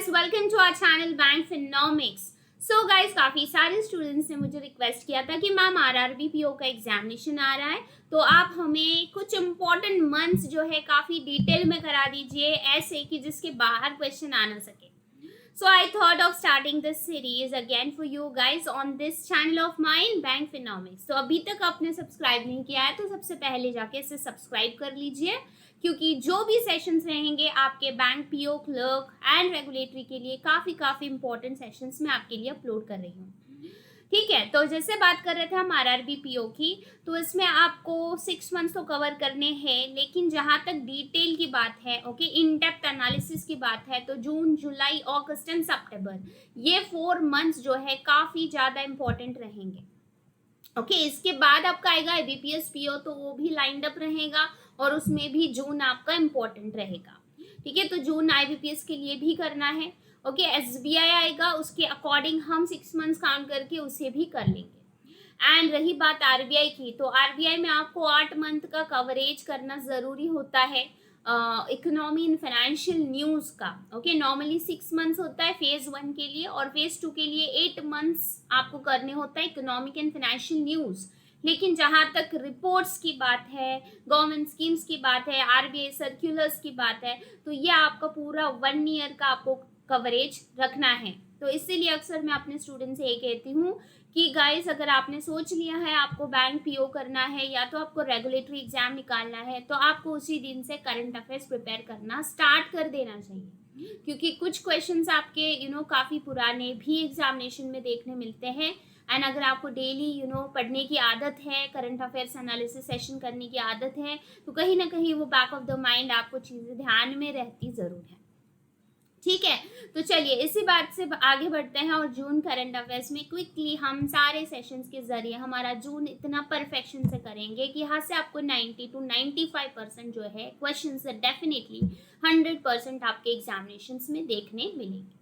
guys, welcome to our channel Bank Phenomics. So guys, काफ़ी सारे students ने मुझे रिक्वेस्ट किया था कि मैम आरआरबी पीओ का एग्जामिनेशन आ रहा है तो आप हमें कुछ इम्पोर्टेंट मंथ्स जो है काफ़ी डिटेल में करा दीजिए ऐसे कि जिसके बाहर क्वेश्चन आ ना सके. So I thought of starting this series again for you guys on this channel of mine Bank Phenomics. तो अभी तक आपने सब्सक्राइब नहीं किया है तो सबसे पहले जाके इसे सब्सक्राइब कर लीजिए क्योंकि जो भी सेशंस रहेंगे आपके bank PO clerk and regulatory के लिए काफ़ी इंपॉर्टेंट सेशंस मैं आपके लिए अपलोड कर रही हूँ. ठीक है, तो जैसे बात कर रहे थे हम आरआरबी पीओ की, तो इसमें आपको 6 मंथ्स तो कवर करने हैं, लेकिन जहाँ तक डिटेल की बात है, ओके, इन डेप्थ एनालिसिस की बात है, तो जून, जुलाई, अगस्त एंड सितंबर ये 4 मंथ्स जो है काफ़ी ज़्यादा इंपॉर्टेंट रहेंगे. ओके, इसके बाद आपका आएगा आईबीपीएस पीओ, तो वो भी लाइंड अप रहेगा और उसमें भी जून आपका इम्पोर्टेंट रहेगा. ठीक है, तो जून आईबीपीएस के लिए भी करना है. ओके, एसबीआई आएगा, उसके अकॉर्डिंग हम 6 मंथ्स काउंट करके उसे भी कर लेंगे. एंड रही बात आरबीआई की, तो आरबीआई में आपको 8 मंथ का कवरेज करना ज़रूरी होता है इकोनॉमी एंड फाइनेंशियल न्यूज़ का. ओके, नॉर्मली 6 मंथ्स होता है फेज़ 1 के लिए और फेज़ 2 के लिए 8 मंथ्स आपको करने होता है इकोनॉमिक एंड फाइनेंशियल न्यूज़. लेकिन जहाँ तक रिपोर्ट्स की बात है, गवर्नमेंट स्कीम्स की बात है, आरबीआई सर्कुलर्स की बात है, तो ये आपका पूरा 1 ईयर का आपको कवरेज रखना है. तो इसीलिए अक्सर मैं अपने स्टूडेंट से ये कहती हूँ कि गाइस, अगर आपने सोच लिया है आपको बैंक पीओ करना है या तो आपको रेगुलेटरी एग्जाम निकालना है, तो आपको उसी दिन से करंट अफेयर्स प्रिपेयर करना स्टार्ट कर देना चाहिए क्योंकि कुछ क्वेश्चंस आपके काफ़ी पुराने भी एग्जामिनेशन में देखने मिलते हैं. एंड अगर आपको डेली पढ़ने की आदत है, करंट अफेयर्स एनालिसिस सेशन करने की आदत है, तो कहीं ना कहीं वो बैक ऑफ द माइंड आपको चीज़ें ध्यान में रहती ज़रूर है. ठीक है, तो चलिए इसी बात से आगे बढ़ते हैं और जून करंट अफेयर्स में क्विकली हम सारे सेशंस के जरिए हमारा जून इतना परफेक्शन से करेंगे कि यहाँ से आपको 90 to 95% जो है क्वेश्चंस डेफिनेटली 100% आपके एग्जामिनेशंस में देखने मिलेंगे.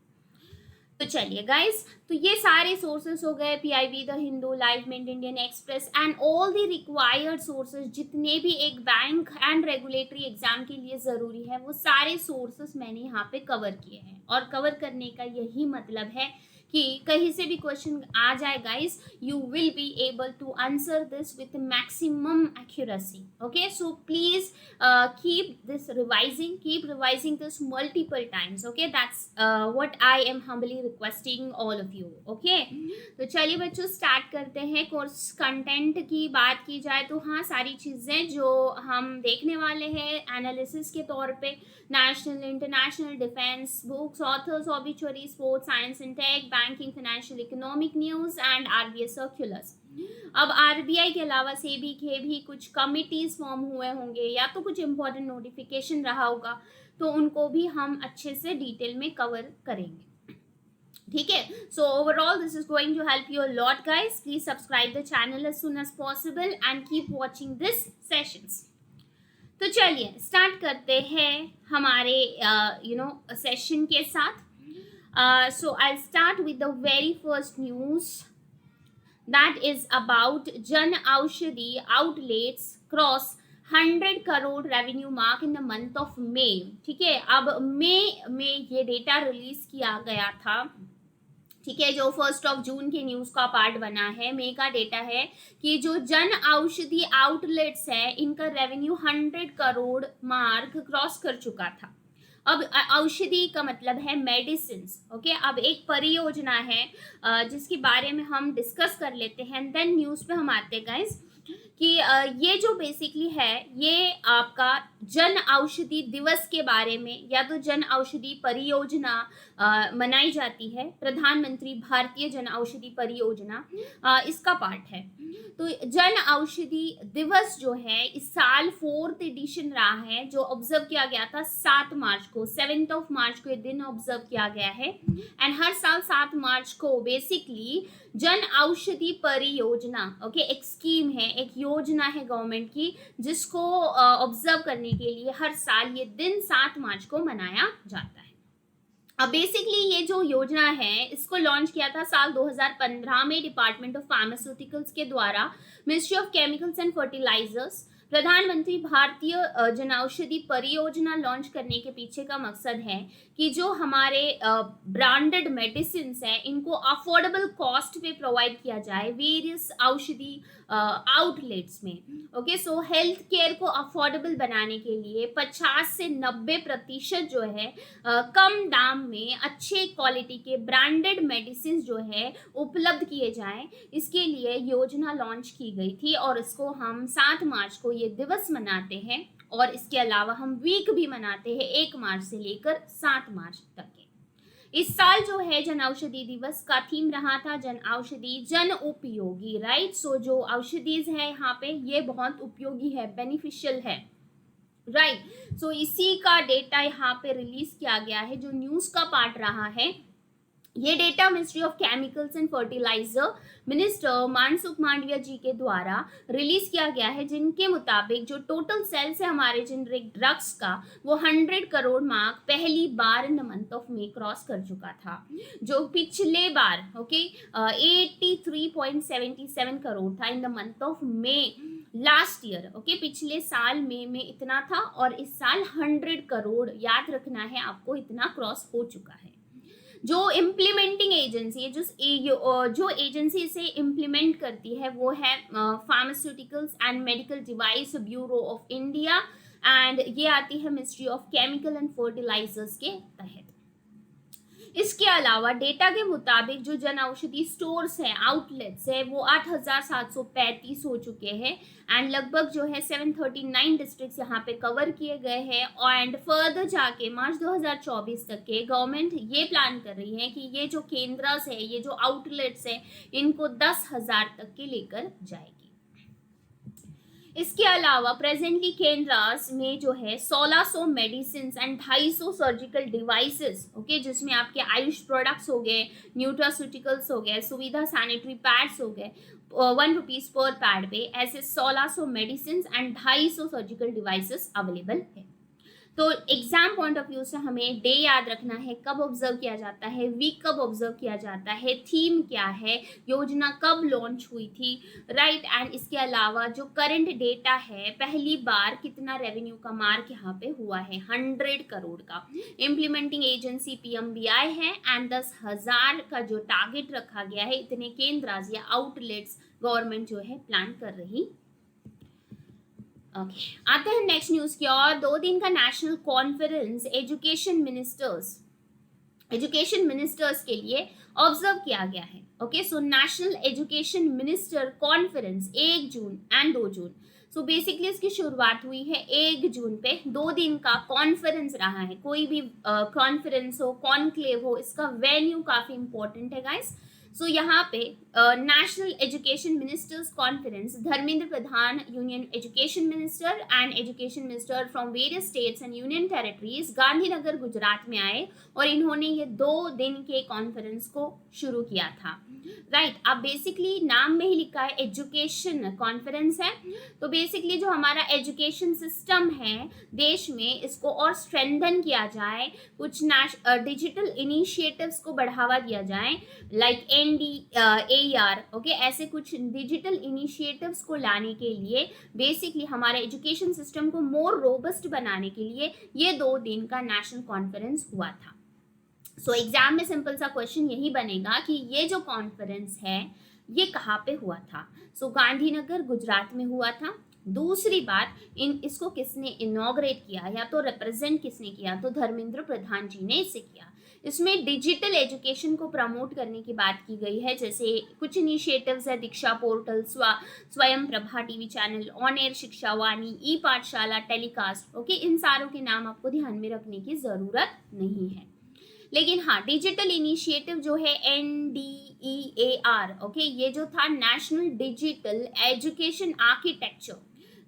तो चलिए गाइस, तो ये सारे सोर्सेस हो गए, PIB, the Hindu, live mint, Indian Express and all the required sources जितने भी एक बैंक एंड रेगुलेटरी एग्जाम के लिए ज़रूरी है वो सारे सोर्सेस मैंने यहाँ पे कवर किए हैं. और कवर करने का यही मतलब है कि कहीं से भी क्वेश्चन आ जाए guys, you will be able to answer this with maximum accuracy. Okay, so please keep revising this multiple times. Okay, that's what I am humbly requesting all of you. Okay, तो चलिए बच्चों start करते हैं. Course content की बात की जाए तो हाँ, सारी चीज़ें जो हम देखने वाले हैं एनालिसिस के तौर पे, national international defence, books, authors, obituary, sports, science and tech, banking, financial, economic news and RBI circulars. अब आरबीआई के अलावा सेबी के भी कुछ कमिटीज फॉर्म हुए होंगे या तो कुछ इंपॉर्टेंट नोटिफिकेशन रहा होगा, तो उनको भी हम अच्छे से डिटेल में कवर करेंगे. ठीक है, so overall this is going to help you a lot guys. Please subscribe the channel as soon as possible and keep watching this sessions. तो चलिए स्टार्ट करते हैं हमारे सेशन के साथ. So I start with the very first news that is about Jan Aushadhi outlets cross 100 crore revenue mark in the month of May. ठीक है, अब मई में ये डेटा रिलीज किया गया था. ठीक है, जो 1 जून के न्यूज़ का पार्ट बना है, मई का डेटा है कि जो जन औषधि आउटलेट्स है इनका रेवेन्यू 100 करोड़ मार्क क्रॉस कर चुका था. अब औषधि का मतलब है मेडिसिन. ओके, अब एक परियोजना है जिसके बारे में हम डिस्कस कर लेते हैं, देन न्यूज़ पे हम आते हैं गाइस कि ये जो बेसिकली है ये आपका जन औषधि दिवस के बारे में या तो जन औषधि परियोजना मनाई जाती है, प्रधानमंत्री भारतीय जन औषधि परियोजना इसका पार्ट है. तो जन औषधि दिवस जो है इस साल 4th एडिशन रहा है, जो ऑब्जर्व किया गया था 7 मार्च को, 7 मार्च को ये दिन ऑब्जर्व किया गया है. एंड हर साल 7 मार्च को बेसिकली जन औषधि परियोजना, ओके, एक स्कीम है, एक योजना है गवर्नमेंट की जिसको ऑब्जर्व करने के लिए हर साल ये दिन 7 मार्च को मनाया जाता है. अब बेसिकली ये जो योजना है इसको लॉन्च किया था साल 2015 में डिपार्टमेंट ऑफ फार्मास्यूटिकल्स के द्वारा, ministry of chemicals and fertilisers, Pradhan Mantri Bharatiya Jan Aushadhi परियोजना लॉन्च करने के पीछे का मकसद है कि जो हमारे ब्रांडेड मेडिसिन है इनको अफोर्डेबल कॉस्ट पे प्रोवाइड किया जाए वेरियस औषधि आउटलेट्स में। ओके, सो हेल्थ केयर को अफोर्डेबल बनाने के लिए 50 से 90% जो है कम दाम में अच्छे क्वालिटी के ब्रांडेड मेडिसिन जो है उपलब्ध किए जाएं, इसके लिए योजना लॉन्च की गई थी और इसको हम 7 मार्च को ये दिवस मनाते हैं। और इसके अलावा हम वीक भी मनाते हैं 1 मार्च से लेकर 7 मार्च तक के। इस साल जो है जन औषधि दिवस का थीम रहा था जन औषधि जन उपयोगी, राइट। सो जो औषधि है यहाँ पे ये बहुत उपयोगी है, बेनिफिशियल है, राइट। सो इसी का डेटा यहाँ पे रिलीज किया गया है जो न्यूज का पार्ट रहा है। ये data ministry of chemicals and fertiliser minister Mansukh Mandaviya ji के द्वारा रिलीज किया गया है, जिनके मुताबिक जो टोटल सेल्स है हमारे जेनरिक ड्रग्स का वो 100 करोड़ मार्क पहली बार in the month of May cross कर चुका था, जो पिछले बार 83.77 करोड़ था in the month of May last year. Okay, पिछले साल मई में इतना था और इस साल 100 करोड़, याद रखना है आपको, इतना क्रॉस हो चुका है। जो इम्प्लीमेंटिंग एजेंसी है, जो एजेंसी इसे इम्प्लीमेंट करती है वो है pharmaceuticals and medical device bureau of India, and ये आती है ministry of chemical and fertilisers के तहत। इसके अलावा डेटा के मुताबिक जो जन औषधि स्टोर्स हैं, आउटलेट्स है, वो 8,735 हो चुके हैं एंड लगभग जो है 739 डिस्ट्रिक्ट्स यहाँ पे कवर किए गए हैं। एंड फर्दर जाके मार्च 2024 तक के गवर्नमेंट ये प्लान कर रही है कि ये जो केंद्रस है, ये जो आउटलेट्स है, इनको 10,000 तक के लेकर जाएगी। इसके अलावा प्रेजेंटली केंद्रास में जो है 1600 medicine and 250 surgical devices, okay, जिसमें आपके आयुष प्रोडक्ट्स हो गए, न्यूट्रास्यूटिकल्स हो गए, सुविधा सैनिटरी पैड्स हो गए, 1 रुपीज पर पैड पे ऐसे 1600 medicine and 250 surgical devices available है। तो एग्जाम पॉइंट ऑफ व्यू से हमें डे याद रखना है, कब ऑब्जर्व किया जाता है, वीक कब ऑब्जर्व किया जाता है, थीम क्या है, योजना कब लॉन्च हुई थी, राइट। एंड इसके अलावा जो करंट डेटा है, पहली बार कितना रेवेन्यू का मार्क यहाँ पे हुआ है 100 करोड़ का। इम्प्लीमेंटिंग एजेंसी PMBI है एंड 10,000 का जो टारगेट रखा गया है, इतने केंद्र या आउटलेट्स गवर्नमेंट जो है प्लान कर रही। ओके, आते हैं नेक्स्ट न्यूज की ओर। 2 दिन का नेशनल कॉन्फ्रेंस एजुकेशन मिनिस्टर्स के लिए ऑब्जर्व किया गया है। Okay, so national education minister conference 1 June and 2 June. So basically इसकी शुरुआत हुई है 1 जून पे। 2 दिन का कॉन्फ्रेंस रहा है। कोई भी कॉन्फ्रेंस हो, कॉन्क्लेव हो, इसका वेन्यू काफी इंपॉर्टेंट है गाइस। सो यहाँ पे national education ministers conference, Dharmendra Pradhan union education minister and education minister from various states and union territories Gandhinagar Gujarat में आए और इन्होंने ये 2 दिन के कॉन्फ्रेंस को शुरू किया था, राइट। अब बेसिकली नाम में ही लिखा है एजुकेशन कॉन्फ्रेंस है, तो बेसिकली जो हमारा एजुकेशन सिस्टम है देश में, इसको और स्ट्रेंथन किया जाए, कुछ डिजिटल इनिशिएटिव्स को बढ़ावा दिया जाए, लाइक NDAR, ओके, ऐसे कुछ डिजिटल इनिशिएटिव्स को लाने के लिए, बेसिकली हमारे एजुकेशन सिस्टम को मोर रोबस्ट बनाने के लिए ये 2 दिन का नेशनल कॉन्फ्रेंस हुआ था। सो एग्जाम में सिंपल सा क्वेश्चन यही बनेगा कि ये जो कॉन्फ्रेंस है ये कहाँ पे हुआ था। सो गांधीनगर गुजरात में हुआ था। दूसरी बात, इसको किसने इनॉग्रेट किया या तो रिप्रेजेंट किसने किया, तो धर्मेंद्र प्रधान जी ने इसे किया। इसमें डिजिटल एजुकेशन को प्रमोट करने की बात की गई है, जैसे कुछ इनिशिएटिव्स है, दीक्षा पोर्टल, स्वयं Prabha TV channel, on air शिक्षा वाणी, ई पाठशाला, टेलीकास्ट, ओके, इन सारों के नाम आपको ध्यान में रखने की जरूरत नहीं है। लेकिन हाँ, डिजिटल इनिशिएटिव जो है NDEAR, ओके, ये जो था national digital education architecture,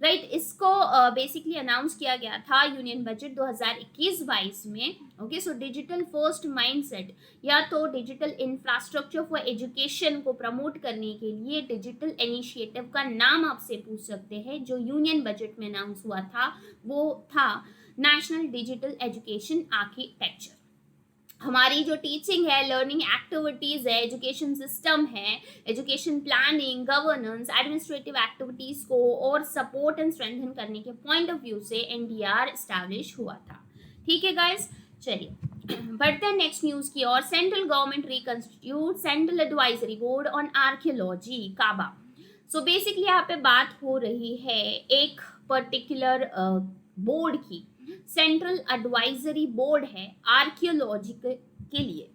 right, इसको बेसिकली अनाउंस किया गया था यूनियन बजट 2021-22 में। Okay, so digital first mindset या तो डिजिटल इंफ्रास्ट्रक्चर फॉर एजुकेशन को प्रमोट करने के लिए डिजिटल इनिशिएटिव का नाम आपसे पूछ सकते हैं। जो यूनियन बजट में अनाउंस हुआ था वो था नेशनल डिजिटल एजुकेशन आर्किटेक्चर। हमारी जो टीचिंग है, लर्निंग एक्टिविटीज है, एजुकेशन सिस्टम है, education planning, governance, administrative activities को और सपोर्ट एंड स्ट्रेंथन करने के पॉइंट ऑफ व्यू से एनडीआर एस्टैब्लिश हुआ था। ठीक है गाइस, चलिए बढ़ते हैं नेक्स्ट न्यूज की ओर। Central government reconstitute central advisory board on archaeology काबा। सो बेसिकली यहाँ पे बात हो रही है एक पर्टिकुलर बोर्ड की, सेंट्रल एडवाइजरी बोर्ड है आर्कियोलॉजी के लिए।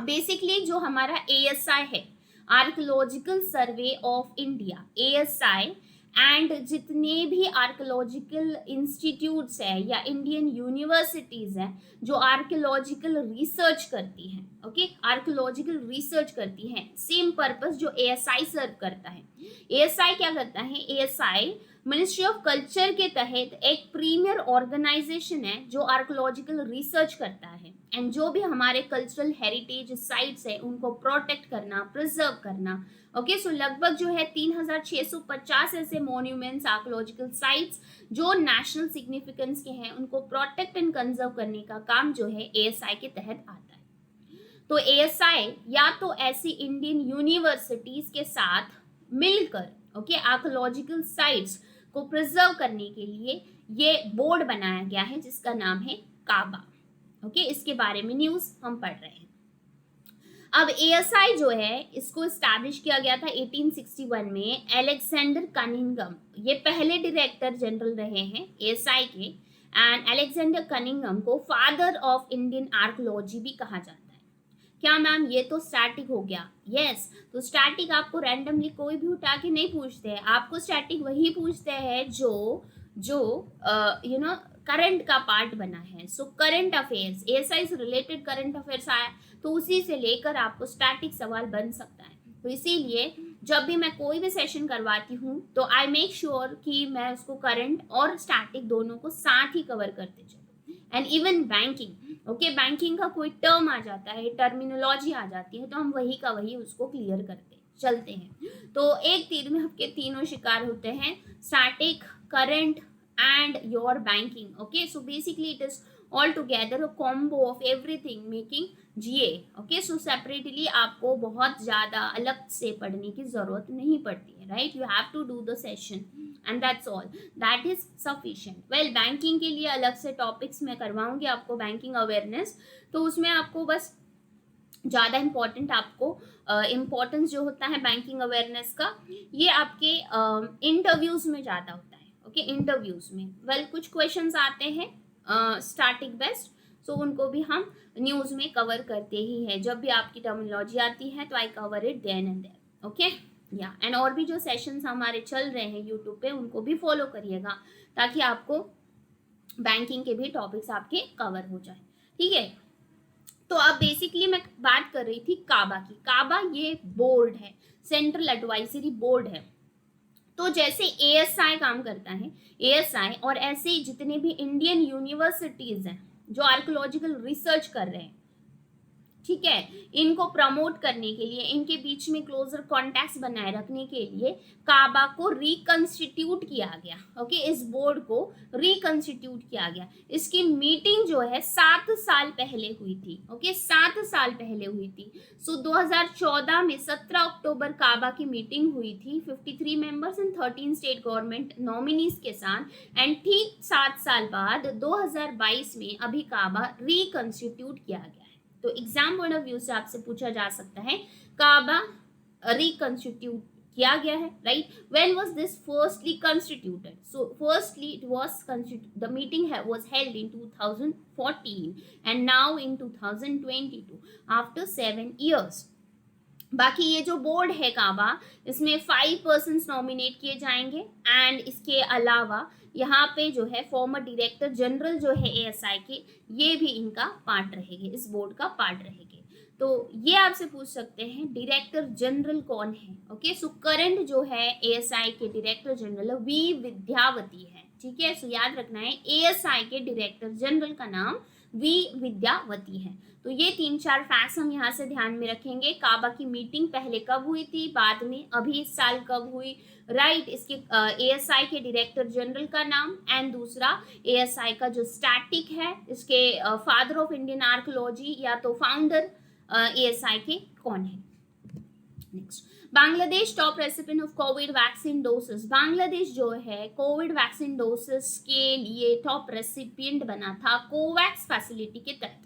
बेसिकली जो हमारा एएसआई है, archaeological survey of India, ASI, and जितने भी आर्कियोलॉजिकल इंस्टीट्यूट्स है या इंडियन यूनिवर्सिटीज हैं जो आर्कियोलॉजिकल रिसर्च करती हैं, ओके, आर्कियोलॉजिकल रिसर्च करती हैं, सेम पर्पस जो एएसआई सर्व करता है। एएसआई क्या करता है? एएसआई मिनिस्ट्री ऑफ कल्चर के तहत एक प्रीमियर ऑर्गेनाइजेशन है जो आर्कियोलॉजिकल रिसर्च करता है एंड जो भी हमारे कल्चरल हेरिटेज साइट्स है उनको प्रोटेक्ट करना, प्रिजर्व करना। ओके, सो लगभग जो है 3650 ऐसे मॉन्यूमेंट्स, आर्कियोलॉजिकल साइट्स जो नेशनल सिग्निफिकेंस के हैं उनको प्रोटेक्ट एंड कंजर्व करने का काम जो है एएसआई के तहत आता है। तो एएसआई या तो ऐसी इंडियन यूनिवर्सिटीज के साथ मिलकर, ओके, आर्कियोलॉजिकल साइट्स को प्रिजर्व करने के लिए ये बोर्ड बनाया गया है जिसका नाम है काबा। ओके, इसके बारे में न्यूज हम पढ़ रहे हैं। अब एएसआई जो है इसको स्टैब्लिश किया गया था 1861 में अलेक्जेंडर कनिंघम, ये पहले डायरेक्टर जनरल रहे हैं एएसआई के, एंड अलेक्जेंडर कनिंघम को फादर ऑफ इंडियन आर्कियोलॉजी भी कहा जाता है। क्या मैम ये तो स्टैटिक हो गया? यस, तो स्टैटिक आपको रैंडमली कोई भी उठा के नहीं पूछते हैं, आपको स्टैटिक वही पूछते हैं जो यू नो करंट का पार्ट बना है। सो करंट अफेयर्स, एएसआई से रिलेटेड करंट अफेयर्स आया तो उसी से लेकर आपको स्टैटिक सवाल बन सकता है। तो इसीलिए जब भी मैं कोई भी सेशन करवाती हूँ तो आई मेक श्योर कि मैं उसको करंट और स्टैटिक दोनों को साथ ही कवर करते चलूँ। And even banking, okay, banking का कोई टर्म आ जाता है, टर्मिनोलॉजी आ जाती है तो हम वही का वही उसको क्लियर करते चलते हैं। तो एक तीर में आपके तीनों शिकार होते हैं, static, current and your banking. Okay, so basically it is all together a combo of everything making GA. Okay, so separately आपको बहुत ज़्यादा अलग से पढ़ने की ज़रूरत नहीं पड़ती है, right? You have to do the session and that's all. That is sufficient. Well, banking के लिए अलग से topics मैं करवाऊँगी आपको, banking awareness, तो उसमें आपको बस ज़्यादा इम्पॉर्टेंट आपको इम्पोर्टेंस जो होता है बैंकिंग अवेयरनेस का, ये आपके इंटरव्यूज़ में ज़्यादा होता है। ओके, इंटरव्यूज में वेल कुछ क्वेश्चंस आते हैं स्टैटिक बेस्ड, सो उनको भी हम न्यूज में कवर करते ही हैं। जब भी आपकी टर्मिनोलॉजी आती है तो I cover it then and there. Okay, yeah and और भी जो सेशंस हमारे चल रहे हैं यूट्यूब पे उनको भी फॉलो करिएगा ताकि आपको बैंकिंग के भी टॉपिक्स आपके कवर हो जाए। ठीक है, तो अब बेसिकली मैं बात कर रही थी काबा की। काबा ये बोर्ड है, सेंट्रल एडवाइजरी बोर्ड है। तो जैसे एएसआई काम करता है, एएसआई और ऐसे जितने भी इंडियन यूनिवर्सिटीज हैं जो आर्कियोलॉजिकल रिसर्च कर रहे हैं, ठीक है, इनको प्रमोट करने के लिए, इनके बीच में क्लोजर कॉन्टैक्ट्स बनाए रखने के लिए काबा को रिकंस्टिट्यूट किया गया। ओके, इस बोर्ड को रिकंस्टिट्यूट किया गया। इसकी मीटिंग जो है 7 साल पहले हुई थी। ओके, 7 साल पहले हुई थी। सो 2014 में 17 अक्टूबर काबा की मीटिंग हुई थी 53 members and 13 state government nominees के साथ। एंड ठीक 7 साल बाद 2022 में अभी काबा रिकंस्टिट्यूट किया गया। तो एग्जाम पॉइंट ऑफ व्यू से आपसे पूछा जा सकता है काबा रिकंस्टिट्यूट किया गया है, right? When was this firstly constituted? So firstly it was the meeting was held in 2014 and now in 2022 after 7 years। बाकी ये जो बोर्ड है काबा, इसमें 5 पर्सन्स नॉमिनेट किए जाएंगे एंड इसके अलावा यहाँ पे जो है फॉर्मर डायरेक्टर जनरल जो है एएसआई के, ये भी इनका पार्ट रहेंगे, इस बोर्ड का पार्ट रहेंगे। तो ये आपसे पूछ सकते हैं डायरेक्टर जनरल कौन है। ओके, सो करंट जो है एएसआई के डायरेक्टर जनरल वी विद्यावती है। ठीक है, सो याद रखना है एएसआई के डायरेक्टर जनरल का नाम विद्यावती है। तो ये 3-4 फैक्ट्स हम यहाँ से ध्यान में रखेंगे। काबा की मीटिंग पहले कब हुई थी, बाद में, अभी इस साल कब हुई, राइट। इसके एएसआई के डायरेक्टर जनरल का नाम, एंड दूसरा एएसआई का जो स्टैटिक है, इसके फादर ऑफ इंडियन आर्कोलॉजी या तो फाउंडर एएसआई के कौन है। Next, Bangladesh top recipient of Covid vaccine doses. Bangladesh जो है कोविड वैक्सीन डोसेस के लिए टॉप रेसिपिएंट बना था कोवैक्स फैसिलिटी के तहत।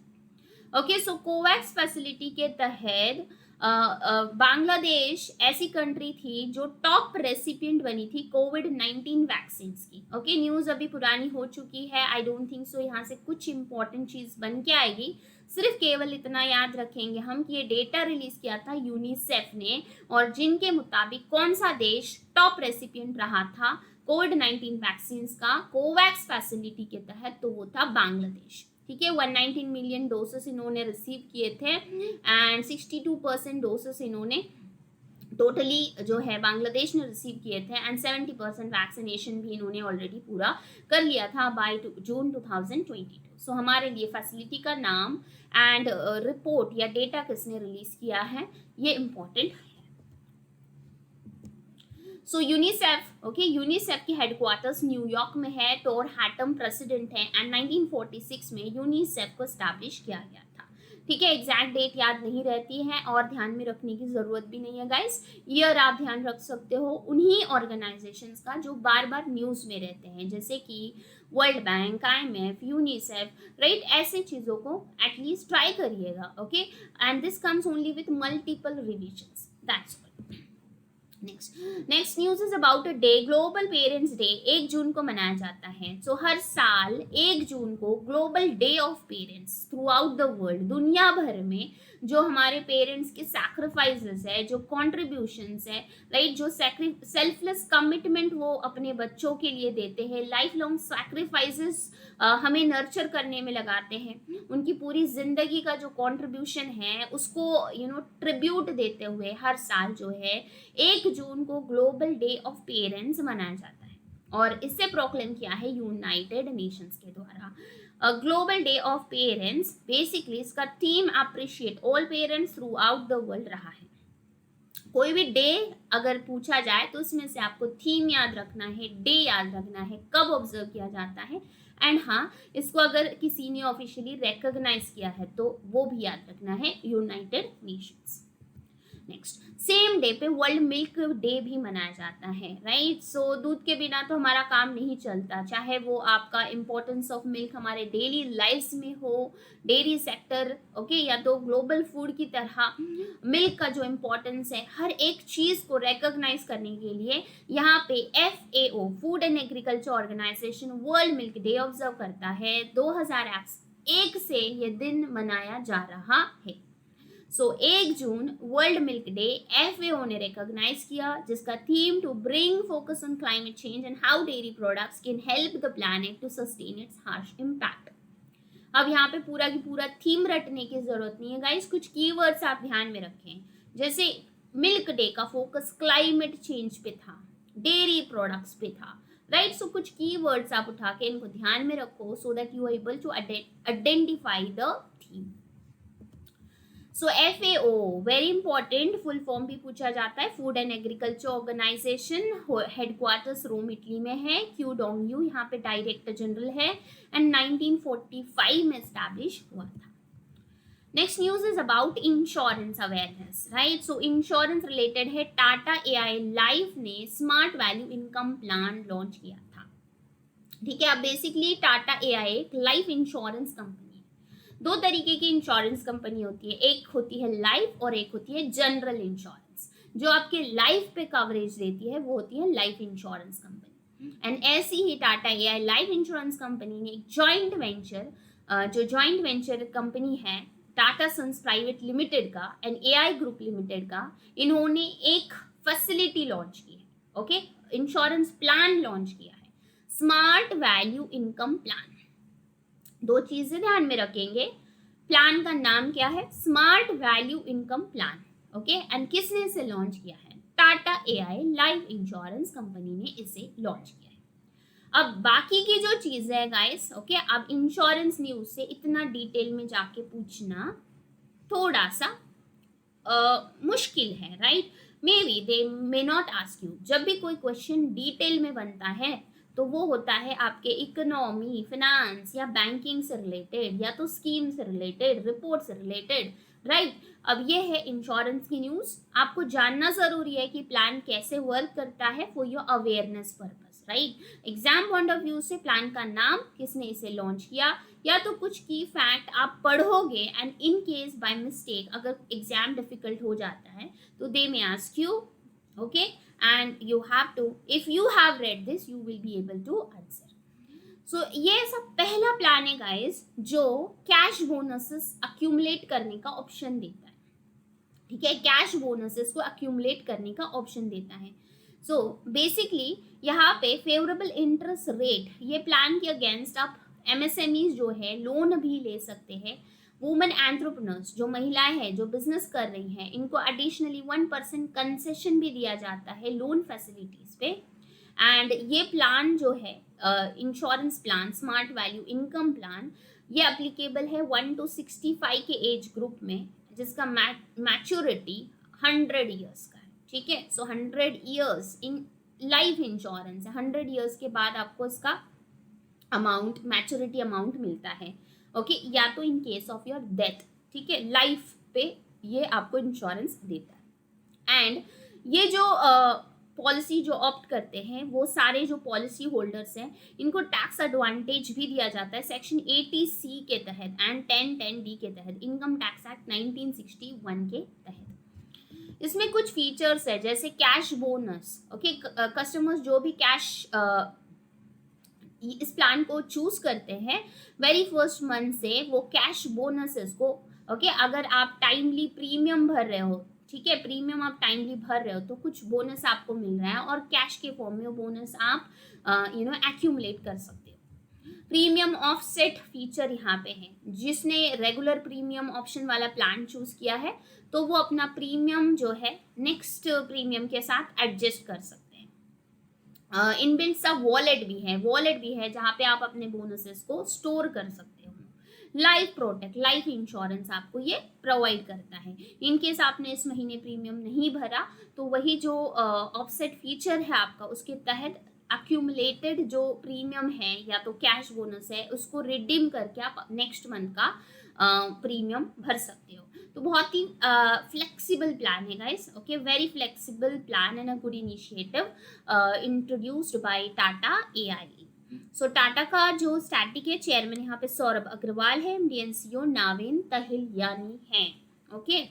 ओके, सो कोवैक्स फैसिलिटी के तहत बांग्लादेश ऐसी कंट्री थी जो टॉप रेसिपिएंट बनी थी कोविड-19 वैक्सीन की। ओके, न्यूज अभी पुरानी हो चुकी है, आई डोंट थिंक सो यहाँ से कुछ इंपॉर्टेंट चीज बन के आएगी। सिर्फ केवल इतना याद रखेंगे हम कि ये डेटा रिलीज किया था यूनिसेफ ने, और जिनके मुताबिक कौन सा देश टॉप रेसिपिएंट रहा था कोविड-19 वैक्सीन का कोवैक्स फैसिलिटी के तहत, तो वो था बांग्लादेश। ठीक है, 119 मिलियन डोसेस इन्होंने रिसीव किए थे एंड 62% डोसेस इन्होंने टोटली जो है बांग्लादेश ने रिसीव किए थे, एंड 70% वैक्सीनेशन भी इन्होंने ऑलरेडी पूरा कर लिया था बाय जून 2022। सो हमारे लिए फैसिलिटी का नाम एंड रिपोर्ट या डेटा किसने रिलीज किया है ये इम्पोर्टेंट है। सो यूनिसेफ, ओके, यूनिसेफ की हेडक्वार्टर्स न्यूयॉर्क में है, टोर हैटम प्रेसिडेंट है, एंड 1946 में यूनिसेफ को एस्टैब्लिश किया गया था। ठीक है, एग्जैक्ट डेट याद नहीं रहती है और ध्यान में रखने की जरूरत भी नहीं है गाइस। ईयर आप ध्यान रख सकते हो उन्हीं ऑर्गेनाइजेशंस का जो बार बार न्यूज में रहते हैं, जैसे कि world bank, IMF, UNICEF, right. ऐसे चीजों को एटलीस्ट ट्राई करिएगा, okay, and this comes only with multiple revisions, that's all. Next news is about a day, global parents day 1 जून को मनाया जाता है। सो हर साल 1 जून को global day of parents throughout the world, दुनिया भर में जो हमारे पेरेंट्स के सैक्रिफाइसेस है, जो कॉन्ट्रीब्यूशंस है, राइट, जो सेल्फलेस कमिटमेंट वो अपने बच्चों के लिए देते हैं, लाइफ लॉन्ग सैक्रिफाइसेस हमें नर्चर करने में लगाते हैं, उनकी पूरी जिंदगी का जो कॉन्ट्रीब्यूशन है उसको ट्रिब्यूट देते हुए हर साल जो है 1 जून को ग्लोबल डे ऑफ पेरेंट्स मनाया जाता है, और इससे प्रोक्लेम किया है यूनाइटेड नेशंस के द्वारा। Global day of parents, basically इसका theme appreciate all parents throughout the world रहा है। कोई भी डे अगर पूछा जाए तो उसमें से आपको थीम याद रखना है, डे याद रखना है, कब ऑब्जर्व किया जाता है, एंड हाँ, इसको अगर किसी ने ऑफिशियली रिकॉग्नाइज किया है तो वो भी याद रखना है, United Nations. Next, same day पे वर्ल्ड मिल्क डे भी मनाया जाता है, राइट। सो दूध के बिना तो हमारा काम नहीं चलता, चाहे वो आपका इम्पोर्टेंस ऑफ मिल्क हमारे डेली लाइफ्स में हो, डेयरी सेक्टर, ओके, या तो ग्लोबल फूड की तरह मिल्क का जो इम्पोर्टेंस है, हर एक चीज को रिकॉग्नाइज करने के लिए यहाँ पे FAO, food and agriculture organisation, world milk day observe करता है। 2001 से ये दिन मनाया जा रहा है। So 1 June world milk day FAO ने रिकॉग्नाइज किया, जिसका theme to bring focus on climate change and how dairy products can help the planet to sustain its harsh impact. अब यहाँ पे पूरा की पूरा थीम रटने की जरूरत नहीं है गाइस, कुछ कीवर्ड्स आप ध्यान में रखें, जैसे मिल्क डे का फोकस क्लाइमेट चेंज पे था, डेयरी प्रोडक्ट्स पे था, राइट। सो कुछ कीवर्ड्स आप उठा के इनको ध्यान में रखो so that you are able to identify the theme. So FAO very important, full form भी पूछा जाता है, food and agriculture organisation, headquarters Rome Italy में है, क्यू डोंग यू यहाँ पे डायरेक्टर जनरल है, एंड 1945 में एस्टैब्लिश हुआ था। Next news is about insurance awareness, right. So insurance related है, टाटा AI लाइफ ने smart value income plan launch किया था। ठीक है, अब बेसिकली टाटा AI एक लाइफ इंश्योरेंस कंपनी, 2 तरीके की इंश्योरेंस कंपनी होती है, एक होती है लाइफ और एक होती है जनरल इंश्योरेंस। जो आपके लाइफ पे कवरेज देती है वो होती है लाइफ इंश्योरेंस कंपनी, एंड ऐसी ही Tata AI life insurance company ने एक जॉइंट वेंचर, जो जॉइंट वेंचर कंपनी है टाटा सन्स प्राइवेट लिमिटेड का एंड AI ग्रुप लिमिटेड का, इन्होंने एक फैसिलिटी लॉन्च की है, ओके, इंश्योरेंस प्लान लॉन्च किया है, स्मार्ट वैल्यू इनकम प्लान। 2 चीजें ध्यान में रखेंगे, प्लान का नाम क्या है, smart value income plan, okay, and किसने इसे लॉन्च किया है, Tata AI life insurance company ने इसे लॉन्च किया है। अब बाकी की जो चीजें है गाइस, ओके, अब इंश्योरेंस न्यूज से इतना डिटेल में जाके पूछना थोड़ा सा मुश्किल है, right. May be they may not ask you. जब भी कोई क्वेश्चन डिटेल में बनता है तो वो होता है आपके इकोनॉमी, फिनेंस या बैंकिंग से रिलेटेड, या तो स्कीम से रिलेटेड, रिपोर्ट से रिलेटेड, राइट। अब ये है इंश्योरेंस की न्यूज। आपको जानना जरूरी है कि प्लान कैसे वर्क करता है for your awareness purpose, right. Exam point of view से प्लान का नाम, किसने इसे लॉन्च किया, या तो कुछ की फैक्ट आप पढ़ोगे, and in case by mistake अगर एग्जाम डिफिकल्ट हो जाता है तो they may ask you, okay, and you have to, if you have read this you will be able to answer. So ये सब पहला प्लान है गाइस जो कैश बोनसेस अक्यूमुलेट करने का ऑप्शन देता है, ठीक है, कैश बोनसेस को अक्यूमुलेट करने का ऑप्शन देता है। सो बेसिकली यहाँ पे फेवरेबल इंटरेस्ट रेट, ये प्लान के अगेंस्ट आप एमएसएमई जो है लोन भी ले सकते हैं। वुमेन एंटरप्रेन्योर्स, जो महिलाएं हैं जो बिजनेस कर रही हैं, इनको एडिशनली 1% कंसेशन भी दिया जाता है लोन फैसिलिटीज पे। एंड ये प्लान जो है insurance plan, smart value income plan, ये अप्लीकेबल है 1 to 65 के एज ग्रुप में, जिसका मैच्योरिटी 100 ईयर्स का है, ठीक है। सो 100 ईयर्स इन लाइफ इंश्योरेंस है, 100 ईयर्स के बाद आपको इसका अमाउंट, मैच्योरिटी अमाउंट मिलता है, ओके, या तो in case of your death, ठीक है, लाइफ पे ये आपको इंश्योरेंस देता है। एंड ये जो पॉलिसी जो ऑप्ट करते हैं वो सारे जो पॉलिसी होल्डर्स हैं, इनको टैक्स एडवांटेज भी दिया जाता है सेक्शन 80C के तहत एंड 1010D के तहत, इनकम टैक्स एक्ट 1961 के तहत। इसमें कुछ फीचर्स है जैसे कैश बोनस, ओके, कस्टमर्स जो भी कैश इस प्लान को चूज करते हैं वेरी फर्स्ट मंथ से वो कैश बोनसेस को, ओके, अगर आप टाइमली प्रीमियम भर रहे हो, ठीक है, प्रीमियम आप टाइमली भर रहे हो तो कुछ बोनस आपको मिल रहा है, और कैश के फॉर्म में वो बोनस आप एक्यूमुलेट कर सकते हो। प्रीमियम ऑफसेट फीचर यहाँ पे है, जिसने रेगुलर प्रीमियम ऑप्शन वाला प्लान चूज किया है तो वो अपना प्रीमियम जो है नेक्स्ट प्रीमियम के साथ एडजस्ट कर सकते हैं। इनबिल्ट सा वॉलेट भी है जहाँ पे आप अपने बोनसेस को स्टोर कर सकते हो। लाइफ प्रोटेक्ट, लाइफ इंश्योरेंस आपको ये प्रोवाइड करता है। इन केस आपने इस महीने प्रीमियम नहीं भरा तो वही जो ऑफसेट फीचर है आपका, उसके तहत अक्यूमुलेटेड जो प्रीमियम है या तो कैश बोनस है उसको रिडीम करके आप नेक्स्ट मंथ का प्रीमियम भर सकते हो। तो बहुत ही फ्लेक्सिबल प्लान है guys, okay, very flexible plan and a good initiative introduced by Tata AIE। सो टाटा का जो स्टैटिक है चेयरमैन यहाँ पे सौरभ अग्रवाल है, MD and CEO नाविन तहिलियानी हैं, ओके।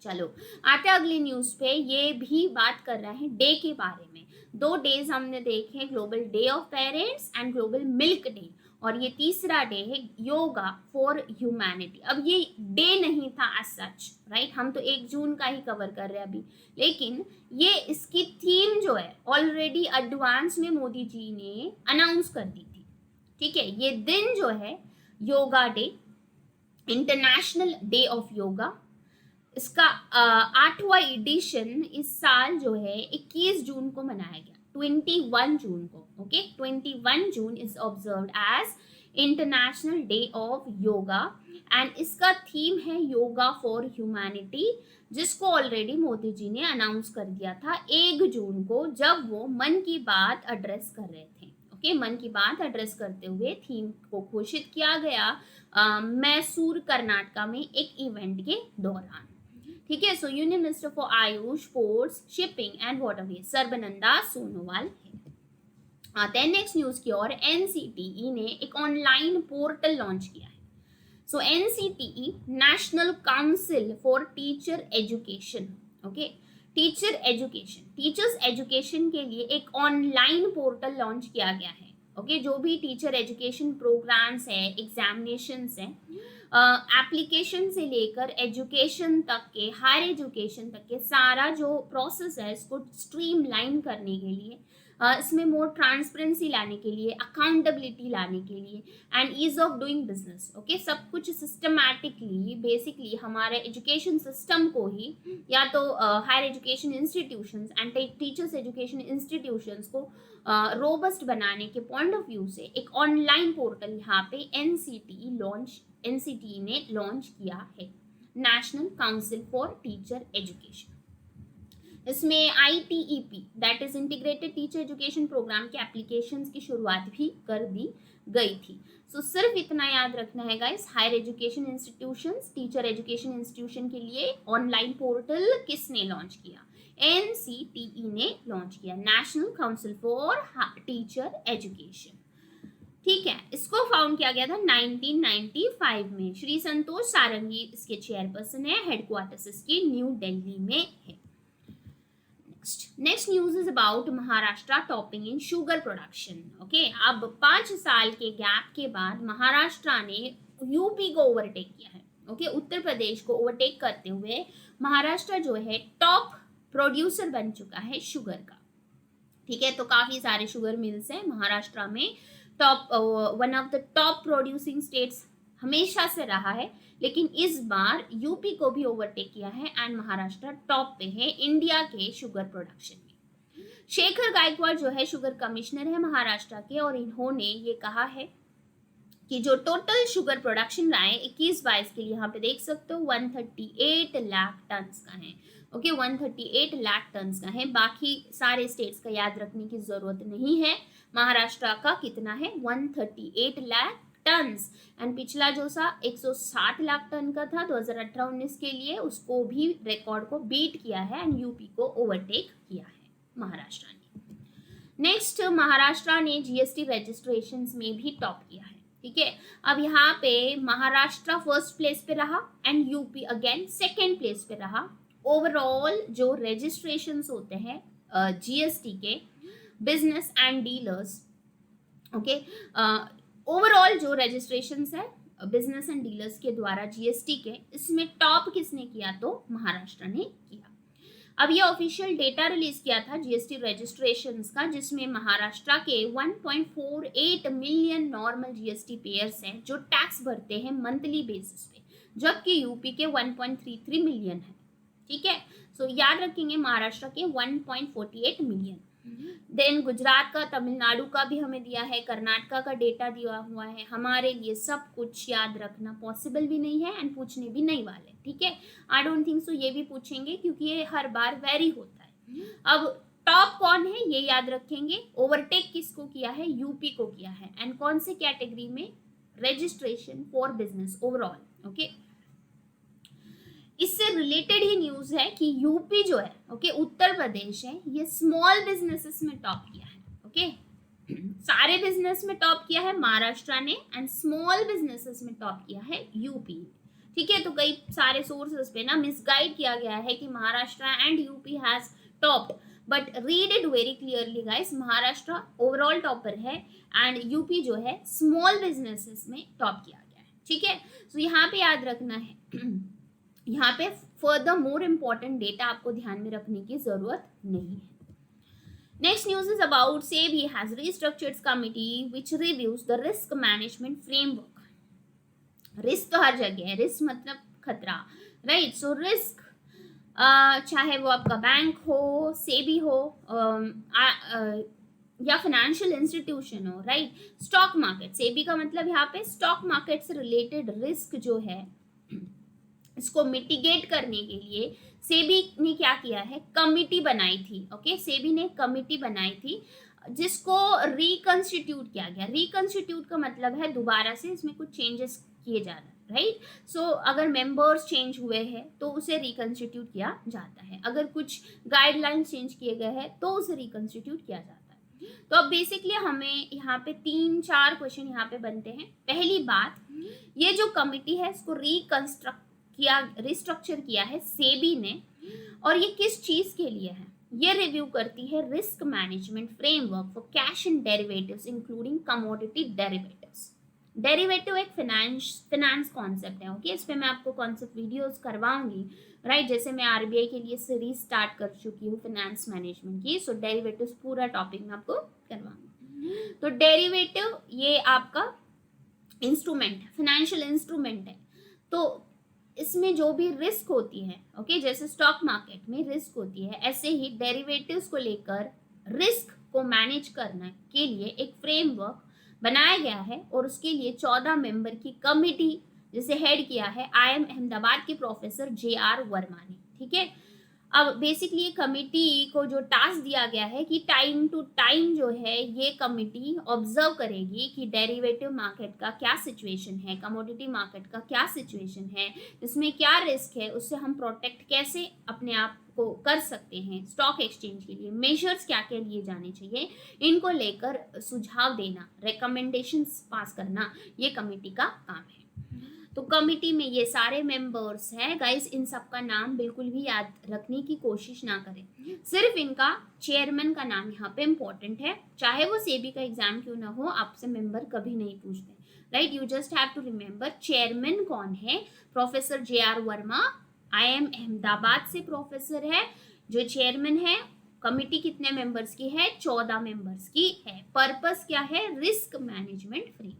चलो आते अगली न्यूज पे, ये भी बात कर रहा है डे के बारे में। 2 डेज हमने देखे, global day of parents and global milk day, और ये तीसरा डे है योगा फॉर ह्यूमैनिटी। अब ये डे नहीं था एज सच, राइट, हम तो 1 जून का ही कवर कर रहे हैं अभी, लेकिन ये इसकी थीम जो है ऑलरेडी एडवांस में मोदी जी ने अनाउंस कर दी थी, ठीक है। ये दिन जो है yoga day, international day of yoga, इसका 8वां एडिशन इस साल जो है 21 जून को मनाया गया, 21 जून को, okay, 21 June is observed as international day of yoga. And इसका थीम है योगा फॉर ह्यूमैनिटी, जिसको ऑलरेडी मोदी जी ने अनाउंस कर दिया था 1 जून को, जब वो मन की बात एड्रेस कर रहे थे, ओके। मन की बात एड्रेस करते हुए थीम को घोषित किया गया मैसूर कर्नाटका में एक इवेंट के दौरान, ठीक है। सो union minister for Ayush, ports, shipping and waterways Sarbananda Sonowal है। आते हैं नेक्स्ट न्यूज की ओर। NCTE ने एक ऑनलाइन पोर्टल लॉन्च किया है। सो NCTE national council for teacher education, okay, teachers education के लिए एक ऑनलाइन पोर्टल लॉन्च किया गया है, ओके। जो भी टीचर एजुकेशन प्रोग्राम्स है, एग्जामिनेशंस हैं, एप्लीकेशन से लेकर एजुकेशन तक के, हायर एजुकेशन तक के सारा जो प्रोसेस है इसको स्ट्रीमलाइन करने के लिए इसमें मोर ट्रांसपेरेंसी लाने के लिए, अकाउंटेबिलिटी लाने के लिए and ease of doing business. Okay, सब कुछ सिस्टमैटिकली बेसिकली हमारे एजुकेशन सिस्टम को ही, या तो higher education institutions and teachers education institutions को रोबस्ट बनाने के पॉइंट ऑफ व्यू से एक ऑनलाइन पोर्टल यहाँ पे एनसीटी ने लॉन्च किया है, national council for teacher education. इसमें ITEP that is integrated teacher education programme के एप्लीकेशंस की शुरुआत भी कर दी गई थी। सो सिर्फ इतना याद रखना है guys, higher education institutions, teacher education institution के लिए ऑनलाइन पोर्टल किसने लॉन्च किया? NCTE ने लॉन्च किया, national council for teacher education. ठीक है, इसको फाउंड किया गया था 1995 में। श्री संतोष सारंगी इसके चेयरपर्सन है, हेडक्वार्टर्स इसके न्यू दिल्ली में है। Next news is about Maharashtra topping in sugar production. Okay, अब 5 साल के गैप के बाद महाराष्ट्र ने यूपी को ओवरटेक किया है। ओके, उत्तर प्रदेश को ओवरटेक करते हुए महाराष्ट्र जो है टॉप प्रोड्यूसर बन चुका है शुगर का। ठीक है, तो काफी सारे शुगर मिल्स हैं महाराष्ट्र में। Top one of the top producing states हमेशा से रहा है, लेकिन इस बार यूपी को भी ओवरटेक किया है एंड महाराष्ट्र टॉप पे है इंडिया के शुगर प्रोडक्शन में। शेखर गायकवाड़ जो है शुगर कमिश्नर है महाराष्ट्र के, और इन्होंने ये कहा है कि जो टोटल शुगर प्रोडक्शन रहा है 21-22 के लिए, यहाँ पे देख सकते हो 138 लाख टन का है। ओके, 138 लाख टन का है। बाकी सारे स्टेट्स का याद रखने की जरूरत नहीं है। महाराष्ट्र का कितना है? 138 लाख टन्स। एंड पिछला जो सा 160 लाख टन का था 2018-19 के लिए, उसको भी रिकॉर्ड को बीट किया है एंड यूपी को ओवरटेक किया है महाराष्ट्र ने। नेक्स्ट, महाराष्ट्र ने GST रजिस्ट्रेशन में भी टॉप किया है। ठीक है, अब यहाँ पे महाराष्ट्र फर्स्ट प्लेस पे रहा and UP again second place पे रहा। ओवरऑल जो रजिस्ट्रेशंस होते हैं GST के business and dealers, okay, overall जो रजिस्ट्रेशंस है बिजनेस एंड डीलर्स के द्वारा GST के, इसमें टॉप किसने किया? तो महाराष्ट्र ने किया। अब ये ऑफिशियल डेटा रिलीज किया था GST रजिस्ट्रेशंस का, जिसमें महाराष्ट्र के 1.48 मिलियन नॉर्मल GST पेयर्स हैं जो टैक्स भरते हैं मंथली बेसिस पे, जबकि यूपी के 1.33 मिलियन है। ठीक है, सो याद रखेंगे महाराष्ट्र के 1.48 मिलियन। देन गुजरात का, तमिलनाडु का भी हमें दिया है, कर्नाटका का डेटा दिया हुआ है। हमारे लिए सब कुछ याद रखना पॉसिबल भी नहीं है एंड पूछने भी नहीं वाले। ठीक है, आई डोंट थिंक सो ये भी पूछेंगे, क्योंकि ये हर बार वेरी होता है। अब टॉप कौन है ये याद रखेंगे। ओवरटेक किसको किया है? यूपी को किया है। एंड कौन से कैटेगरी में? Registration for business overall. Okay, इससे रिलेटेड ही न्यूज है कि यूपी जो है, ओके, उत्तर प्रदेश है, ये स्मॉल बिजनेसेस में टॉप किया है। ओके, सारे बिजनेस में टॉप किया है महाराष्ट्र ने एंड स्मॉल बिजनेसेस में टॉप किया है यूपी। ठीक है, तो कई सारे सोर्सेस पे ना मिसगाइड किया गया है कि Maharashtra and UP has topped, but read it very clearly guys, Maharashtra overall topper है एंड यूपी जो है स्मॉल बिजनेसेस में टॉप किया गया है। ठीक है, तो यहाँ पे याद रखना है यहाँ पे फर्दर मोर इम्पोर्टेंट डेटा आपको ध्यान में रखने की जरूरत नहीं है। Next news is about SEBI has restructured committee which reviews the risk management framework। Risk तो हर जगह है, रिस्क मतलब खतरा, राइट। सो रिस्क चाहे वो आपका बैंक हो, SEBI हो या फाइनेंशियल इंस्टीट्यूशन हो, राइट। स्टॉक मार्केट, SEBI का मतलब यहाँ पे स्टॉक मार्केट से रिलेटेड रिस्क जो है इसको मिटिगेट करने के लिए SEBI ने क्या किया है? कमिटी बनाई थी। ओके, SEBI ने कमिटी बनाई थी जिसको रिकंस्टिट्यूट किया गया। रिकंस्टिट्यूट का मतलब है दोबारा से इसमें कुछ चेंजेस किए जाना, राइट। सो अगर मेंबर्स चेंज हुए हैं तो उसे रिकंस्टिट्यूट किया जाता है, अगर कुछ गाइडलाइंस चेंज किए गए हैं तो उसे रिकंस्टिट्यूट किया जाता है। तो अब बेसिकली हमें यहाँ पे 3-4 क्वेश्चन यहाँ पे बनते हैं। पहली बात, ये जो कमिटी है इसको रिस्ट्रक्चर किया है SEBI ने, और ये किस चीज के लिए है? ये रिव्यू करती है risk management framework for cash and derivatives including commodity derivatives. Derivative एक फिनेंस कॉन्सेप्ट है, ओके। इस पे मैं आपको कॉन्सेप्ट वीडियोस करवाऊंगी, राइट। जैसे मैं आरबीआई के लिए सीरीज स्टार्ट कर चुकी हूँ फिनेंस मैनेजमेंट की, सो डेरिवेटिव्स पूरा टॉपिक मैं आपको करवाऊंगी। तो डेरिवेटिव ये आपका इंस्ट्रूमेंट है, फाइनेंशियल इंस्ट्रूमेंट है। तो इसमें जो भी रिस्क होती है, ओके, जैसे स्टॉक मार्केट में रिस्क होती है, ऐसे ही डेरिवेटिव्स को लेकर रिस्क को मैनेज करने के लिए एक फ्रेमवर्क बनाया गया है, और उसके लिए 14 मेंबर की कमिटी जिसे हेड किया है IIM अहमदाबाद के प्रोफेसर JR वर्मा ने, ठीक है। अब बेसिकली कमिटी को जो टास्क दिया गया है कि टाइम टू टाइम जो है ये कमिटी ऑब्जर्व करेगी कि डेरिवेटिव मार्केट का क्या सिचुएशन है, कमोडिटी मार्केट का क्या सिचुएशन है, इसमें क्या रिस्क है, उससे हम प्रोटेक्ट कैसे अपने आप को कर सकते हैं, स्टॉक एक्सचेंज के लिए मेजर्स क्या क्या लिए जाने चाहिए, इनको लेकर सुझाव देना, रिकमेंडेशंस पास करना, ये कमेटी का काम है। तो कमिटी में ये सारे मेंबर्स हैं गाइस, इन सब का नाम बिल्कुल भी याद रखने की कोशिश ना करें, सिर्फ इनका चेयरमैन का नाम यहाँ पे इम्पोर्टेंट है। चाहे वो सेबी का एग्जाम क्यों ना हो, आपसे मेंबर कभी नहीं पूछते, right. You just have to remember chairman कौन है, professor JR Varma, IIM Ahmedabad से प्रोफेसर है जो चेयरमैन है। कमिटी कितने मेंबर्स की है, 14 मेंबर्स की है। पर्पस क्या है, risk management frame.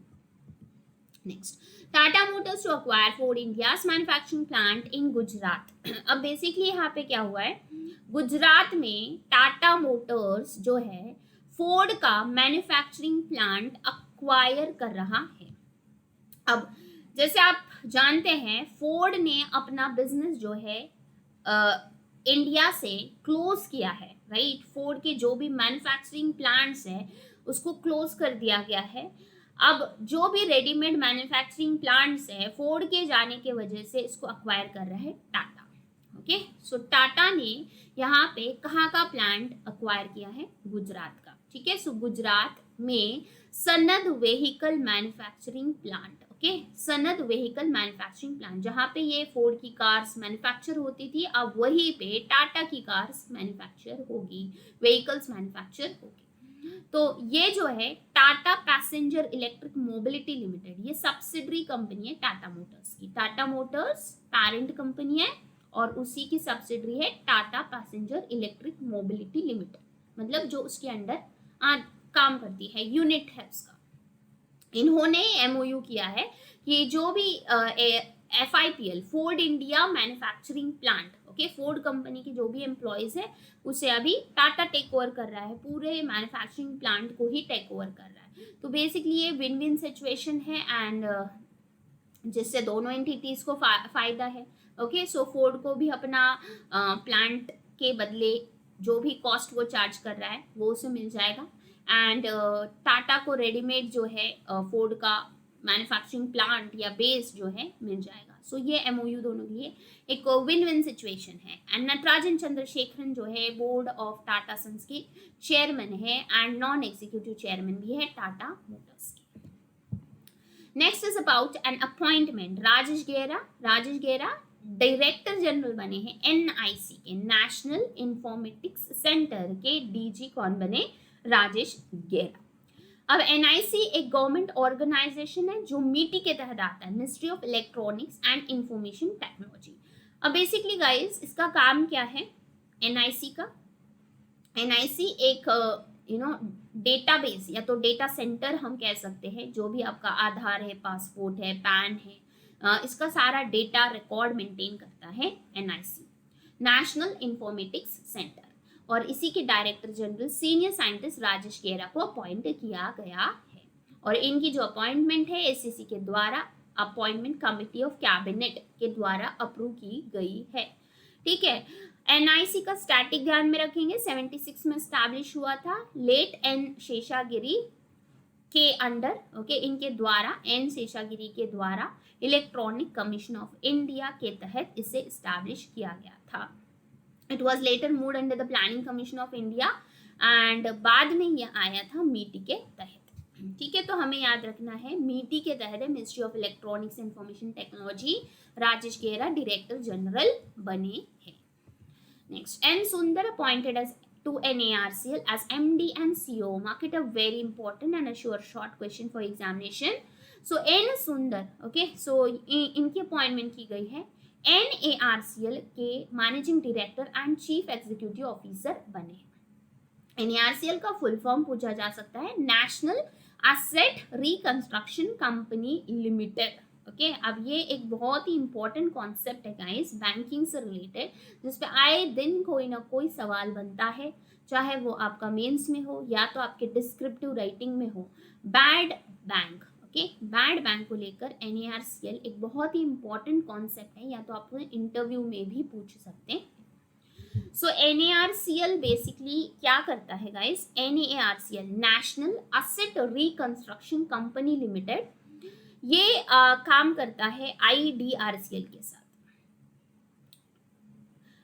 Next, Tata Motors to acquire Ford India's manufacturing plant in Gujarat. अब बेसिकली यहाँ पे क्या हुआ है, गुजरात में टाटा मोटर्स जो है फोर्ड का मैन्युफैक्चरिंग प्लांट अक्वायर कर रहा है। अब जैसे आप जानते हैं फोर्ड ने अपना बिजनेस जो है इंडिया से क्लोज किया है, राइट। फोर्ड के जो भी मैन्युफैक्चरिंग प्लांट्स है उसको क्लोज कर दिया गया है। अब जो भी रेडीमेड मैन्युफैक्चरिंग प्लांट्स है, फोर्ड के जाने के वजह से इसको अक्वायर कर रहा है टाटा, ओके। सो टाटा ने यहाँ पे कहाँ का प्लांट अक्वायर किया है, गुजरात का, ठीक है। सो गुजरात में सनद व्हीकल मैन्युफैक्चरिंग प्लांट, ओके, सनद व्हीकल मैन्युफैक्चरिंग प्लांट, जहाँ पे ये फोर्ड की कार्स मैन्युफैक्चर होती थी, अब वहीं पे टाटा की कार्स मैन्युफैक्चर होगी, व्हीकल्स मैन्युफैक्चर होगी। तो ये जो है Tata passenger electric mobility limited, ये सब्सिडरी कंपनी है टाटा मोटर्स की। टाटा मोटर्स पैरेंट कंपनी है और उसी की सब्सिडरी है Tata passenger electric mobility limited, मतलब जो उसके अंडर काम करती है, यूनिट है उसका। इन्होंने MOU किया है कि जो भी FIPL Ford India manufacturing plant, okay, Ford company के जो भी एम्प्लॉयज है उसे अभी टाटा टेक ओवर कर रहा है, पूरे मैन्युफैक्चरिंग प्लांट को ही टेक ओवर कर रहा है। तो बेसिकली ये विन विन सिचुएशन है, एंड जिससे दोनों एंटिटीज को फायदा है, ओके। सो फोर्ड को भी अपना प्लांट के बदले जो भी कॉस्ट वो चार्ज कर रहा है वो उसे मिल जाएगा, एंड टाटा को रेडीमेड जो है फोर्ड का मैन्युफैक्चरिंग प्लांट या बेस जो है मिल जाएगा। सो ये MOU दोनों के लिए एक विन विन सिचुएशन है। एंड नटराजन चंद्रशेखरन जो है बोर्ड ऑफ टाटा सन्स के चेयरमैन है, एंड नॉन एग्जीक्यूटिव चेयरमैन भी है टाटा मोटर्स के। Next is about an appointment, Rajesh Gera director general बने हैं NIC के, नेशनल इंफॉर्मेटिक्स सेंटर के DG कौन बने, राजेश गेरा। अब NIC एक गवर्नमेंट ऑर्गेनाइजेशन है जो MITI के तहत आता है, ministry of electronics and information technology. अब बेसिकली गाइस इसका काम क्या है NIC का, NIC एक डेटाबेस या तो डेटा सेंटर हम कह सकते हैं, जो भी आपका आधार है, पासपोर्ट है, पैन है, इसका सारा डेटा रिकॉर्ड मेंटेन करता है NIC, नेशनल इंफॉर्मेटिक्स सेंटर। और इसी के director general senior scientist Rajesh गेरा को अपॉइंट किया गया है, और इनकी जो अपॉइंटमेंट है SEC के द्वारा, अपॉइंटमेंट कमिटी ऑफ कैबिनेट के द्वारा अप्रूव की गई है, ठीक है। NIC का स्टैटिक ध्यान में रखेंगे, 76 में स्टैब्लिश हुआ था, लेट N शेषागिरी के अंडर, ओके, इनके द्वारा, N शेषागिरी के द्वारा इलेक्ट्रॉनिक कमीशन ऑफ इंडिया के तहत इसे स्टैब्लिश किया गया था। It was later moved under the Planning Commission of India, and बाद में यह आया था MITI के तहत, ठीक है। तो हमें याद रखना है MITI के तहत है, ministry of electronics information technology, Rajesh Gera director general बने हैं। Next, N Sundar appointed as to NARCL as MD and CEO. Mark it a very important and a short question for examination. So N सुंदर, okay, so इनकी appointment की गई है, NARCL के managing director and chief executive officer बने। NARCL का full form पूछा जा सकता है, national asset reconstruction company limited. Okay, अब ये एक बहुत ही इंपॉर्टेंट कॉन्सेप्ट है गाइस, बैंकिंग से रिलेटेड, जिसपे आए दिन कोई ना कोई सवाल बनता है, चाहे वो आपका मेंस में हो या तो आपके डिस्क्रिप्टिव राइटिंग में हो। Bad bank, okay, bad bank को लेकर NARCL एक बहुत ही इंपॉर्टेंट कॉन्सेप्ट है, या तो आप इंटरव्यू में भी पूछ सकते हैं। सो NARCL बेसिकली क्या करता है guys? NARCL national asset reconstruction company limited, ये काम करता है IDRCL के साथ।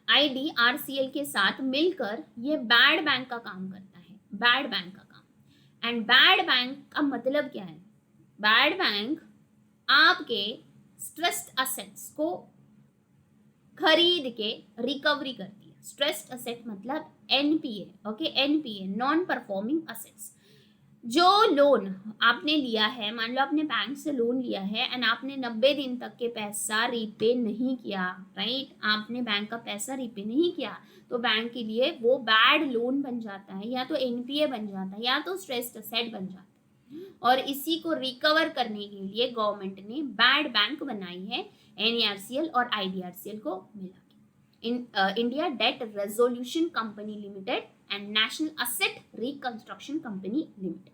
IDRCL के साथ मिलकर ये बैड बैंक का काम करता है, बैड बैंक का काम। एंड बैड बैंक का मतलब क्या है? बैड बैंक आपके स्ट्रेस्ड असेट्स को खरीद के रिकवरी करती है। स्ट्रेस्ड असेट मतलब NPA, okay, NPA non performing assets. जो लोन आपने लिया है, मान लो आपने बैंक से लोन लिया है एंड आपने 90 दिन तक के पैसा रीपे नहीं किया, राइट, आपने बैंक का पैसा रीपे नहीं किया, तो बैंक के लिए वो बैड लोन बन जाता है, या तो NPA बन जाता है, या तो स्ट्रेस्ड असेट बन जाता है। और इसी को रिकवर करने के लिए गवर्नमेंट ने बैड बैंक बनाई है, NARCL और IDRCL को मिला के, India debt resolution company limited and National Asset Reconstruction Company Limited.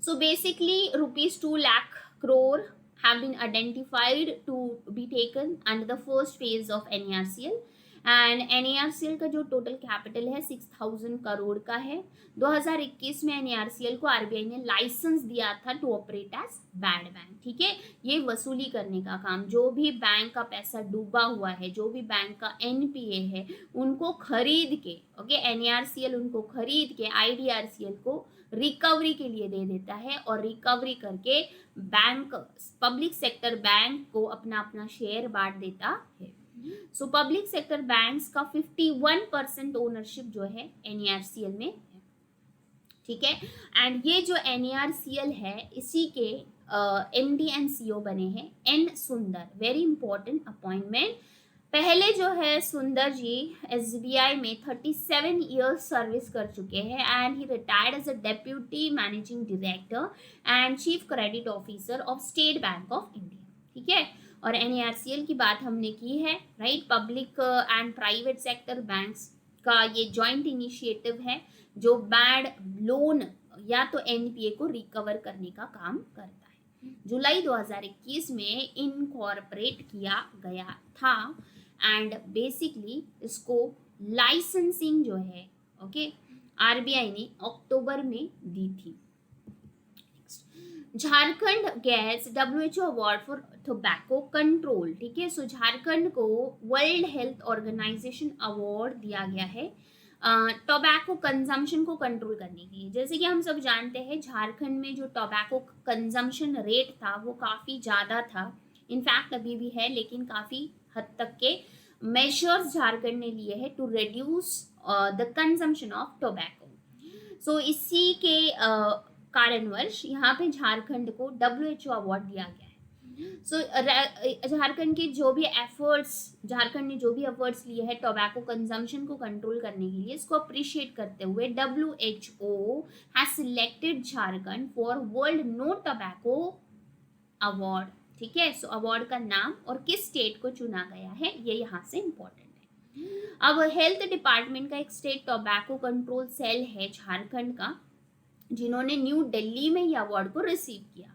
So basically rupees 2 lakh crore have been identified to be taken under the first phase of NARCL, and NARCL का जो total capital है 6000 करोड़ का है। 2021 में NARCL को RBI ने licence दिया था to operate as bad bank, ठीक है, ये वसूली करने का काम, जो भी बैंक का पैसा डूबा हुआ है, जो भी बैंक का NPA है, उनको खरीद के, ओके, NARCL उनको खरीद के IDRCL को रिकवरी के लिए दे देता है, और रिकवरी करके बैंक, पब्लिक सेक्टर बैंक को अपना अपना शेयर बांट देता है। सो पब्लिक सेक्टर बैंक्स का 51% ओनरशिप जो है NARCL में है, ठीक है। एंड ये जो NARCL है, इसी के MD एंड CEO बने हैं N सुंदर, वेरी इंपॉर्टेंट अपॉइंटमेंट। पहले जो है सुंदर जी SBI में 37 ईयर्स सर्विस कर चुके हैं, and he retired as a deputy managing director and chief credit officer of State Bank of India, ठीक है। और NARCL की बात हमने की है, right, public and private sector banks का ये जॉइंट इनिशिएटिव है, जो बैड लोन या तो NPA को रिकवर करने का काम करता है। जुलाई 2021 में इनकॉर्पोरेट किया गया था, एंड बेसिकली इसको लाइसेंसिंग जो है, ओके, RBI ने अक्टूबर में दी थी। Jharkhand gets WHO award for tobacco control, ठीक है। सो झारखंड को वर्ल्ड हेल्थ ऑर्गेनाइजेशन अवार्ड दिया गया है टोबैको कंजम्पशन को कंट्रोल करने के लिए। जैसे कि हम सब जानते हैं, झारखंड में जो टोबैको कंजम्पशन रेट था वो काफ़ी ज़्यादा था, इनफैक्ट अभी भी है, लेकिन काफ़ी हद तक के मेजर्स झारखंड ने लिए हैं to reduce the consumption of tobacco. So इसी के कारणवश यहाँ पे झारखंड को WHO अवार्ड दिया गया है। सो झारखंड के जो भी एफर्ट्स, झारखंड ने जो भी एफर्ट्स लिए हैं टोबैको कंजम्पशन को कंट्रोल करने के लिए, इसको अप्रिशिएट करते हुए WHO has selected Jharkhand for world no tobacco award, ठीक है। सो अवार्ड का नाम और किस स्टेट को चुना गया है, ये यहाँ से इम्पोर्टेंट है। अब हेल्थ डिपार्टमेंट का एक स्टेट टोबैको कंट्रोल सेल है झारखंड का, जिन्होंने न्यू दिल्ली में ये अवार्ड को रिसीव किया।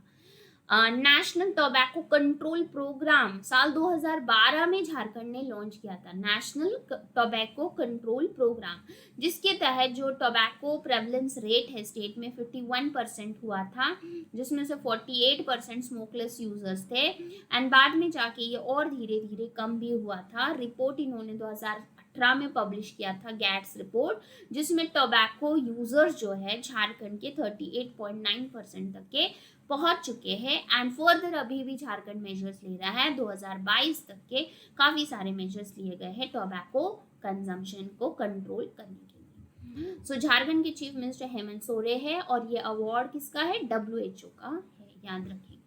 नेशनल टोबैको कंट्रोल प्रोग्राम साल 2012 में झारखंड ने लॉन्च किया था, नेशनल टोबैको कंट्रोल प्रोग्राम, जिसके तहत जो टोबैको प्रेवलेंस रेट है स्टेट में 51% हुआ था, जिसमें से 48% स्मोकलेस यूजर्स थे, एंड बाद में जाके ये और धीरे धीरे कम भी हुआ था। रिपोर्ट इन्होंने 2018 में पब्लिश किया था, गैट्स रिपोर्ट, जिसमें टोबैको यूजर्स जो है झारखंड के 38.9% तक के पहुंच चुके हैं, एंड फर्दर अभी भी झारखंड मेजर्स ले रहा है। 2022 तक के काफ़ी सारे मेजर्स लिए गए हैं टोबैको कंजम्पशन को कंट्रोल करने के लिए। सो झारखंड के चीफ मिनिस्टर हेमंत सोरेन है और ये अवार्ड किसका है? WHO का है, याद रखिए।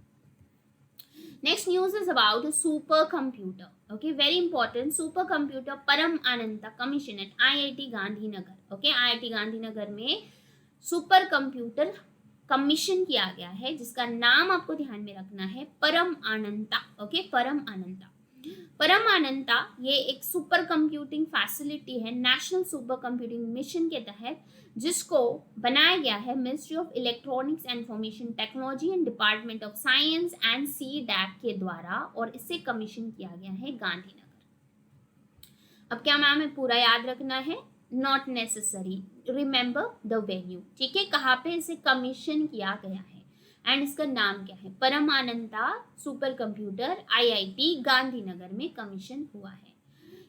Next news is about supercomputer, okay, very important. Supercomputer Param Ananda commission at IIT Gandhinagar, okay, IIT Gandhinagar में सुपर कंप्यूटर कमीशन किया गया है, जिसका नाम आपको ध्यान में रखना है परम अनंता, ओके, परम अनंता। परम अनंता ये एक सुपर कंप्यूटिंग फैसिलिटी है नेशनल सुपर कंप्यूटिंग मिशन के तहत, जिसको बनाया गया है ministry of electronics and information technology and department of science and CDAC के द्वारा, और इसे कमीशन किया गया है गांधीनगर। अब क्या मैम है, पूरा याद रखना है? Not necessary, remember the venue, ठीक है, कहाँ पे इसे कमीशन किया गया है एंड इसका नाम क्या है? Paramananda super computer IIT Gandhinagar में कमीशन हुआ है।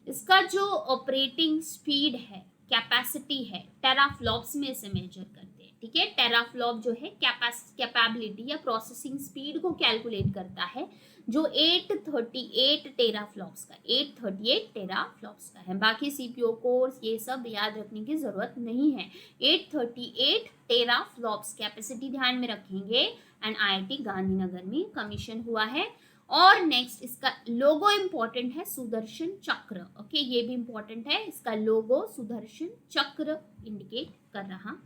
इसका जो ऑपरेटिंग स्पीड है, कैपेसिटी है, टेराफ्लॉप्स में इसे मेजर करते हैं, ठीक है। टेराफ्लॉप जो है कैपेबिलिटी या प्रोसेसिंग स्पीड को कैलकुलेट करता है, जो 838 टेराफ्लॉप्स का 838 टेराफ्लॉप्स का है। बाकी CPU कोर्स ये सब याद रखने की जरूरत नहीं है। 838 टेराफ्लॉप्स कैपेसिटी ध्यान में रखेंगे एंड IIT गांधीनगर में कमीशन हुआ है। और नेक्स्ट इसका लोगो इंपॉर्टेंट है, सुदर्शन चक्र, ओके, ये भी इंपॉर्टेंट है। इसका लोगो सुदर्शन चक्र इंडिकेट कर रहा है।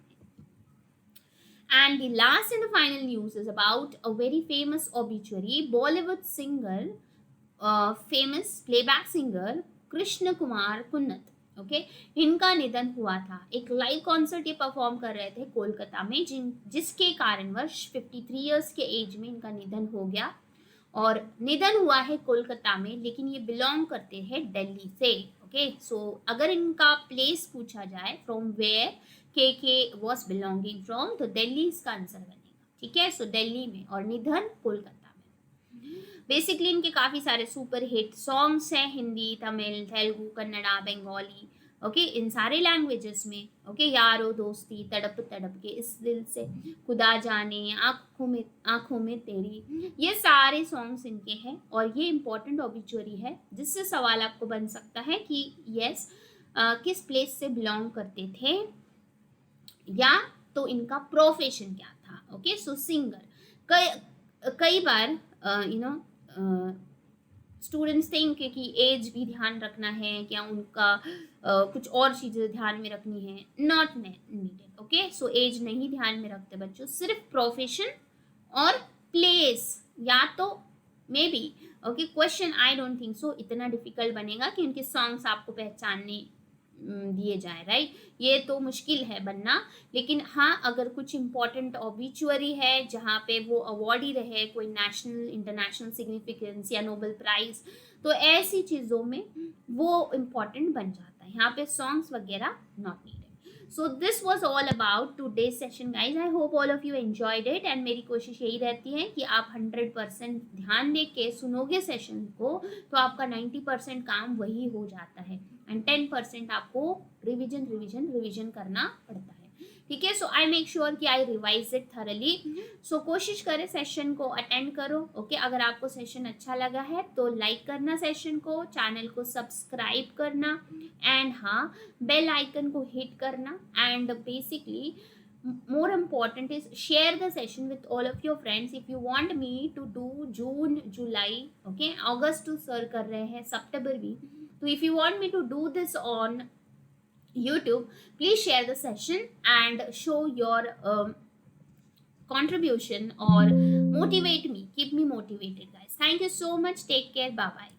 And the last and the final news is about a very famous obituary. Bollywood singer, famous playback singer Krishna Kumar Kunnath, okay, इनका निधन हुआ था। एक लाइव कॉन्सर्ट ये परफॉर्म कर रहे थे कोलकाता में, जिसके कारणवश 53 इयर्स के एज में इनका निधन हो गया। और निधन हुआ है कोलकाता में, लेकिन ये बिलोंग करते हैं दिल्ली से, ओके। सो अगर इनका प्लेस पूछा जाए फ्रॉम वेयर के वॉज बिलोंगिंग फ्रॉम, तो दिल्ली इसका आंसर बनेगा, ठीक है। सो दिल्ली में, और निधन कोलकाता में। बेसिकली इनके काफी सारे सुपर हिट सॉन्ग्स हैं, हिंदी, तमिल, तेलुगु, कन्नड़ा, बंगाली, ओके, इन सारे लैंग्वेजेस में, ओके। यारो दोस्ती, तड़प तड़प के, इस दिल से, खुदा जाने, आंखों में तेरी, ये सारे सॉन्ग्स इनके हैं। और ये इंपॉर्टेंट ऑबिचुअरी है, जिससे सवाल आपको बन सकता है कि यस किस प्लेस से बिलोंग करते थे, या तो इनका प्रोफेशन क्या था, ओके। सो सिंगर, कई बार स्टूडेंट्स थिंक कि एज भी ध्यान रखना है, क्या उनका कुछ और चीज़ें ध्यान में रखनी है, not needed, okay. So as नहीं ध्यान में रखते बच्चों, सिर्फ प्रोफेशन और प्लेस, या तो may be, okay. Question I don't think so इतना डिफिकल्ट बनेगा कि उनके सॉन्ग्स आपको पहचानने दिए जाए, राइट, ये तो मुश्किल है बनना। लेकिन हाँ, अगर कुछ इंपॉर्टेंट ऑबिचुअरी है जहाँ पे वो अवार्डी रहे, कोई नेशनल इंटरनेशनल सिग्निफिकेंस या नोबेल प्राइज, तो ऐसी चीज़ों में वो इम्पॉर्टेंट बन जाता है। यहाँ पे सॉन्ग्स वगैरह not needed. So this was all about today's session guys. I hope all of you enjoyed it, and मेरी कोशिश यही रहती है कि आप 100% ध्यान दे के सुनोगे सेशन को, तो आपका 90% काम वही हो जाता है, एंड 10% आपको रिविजन करना पड़ता है, ठीक है। सो आई मेक श्योर कि आई रिवाइज इट थरली। सो कोशिश करें सेशन को अटेंड करो, ओके। अगर आपको सेशन अच्छा लगा है तो लाइक करना सेशन को, चैनल को सब्सक्राइब करना, एंड हाँ, बेल आइकन को हिट करना, and basically more important is share the session with all of your friends. If you want me to do June, July, okay, August to sir कर रहे हैं, September भी, so if you want me to do this on YouTube, please share the session and show your contribution or motivate me, keep me motivated guys. Thank you so much, take care, bye bye.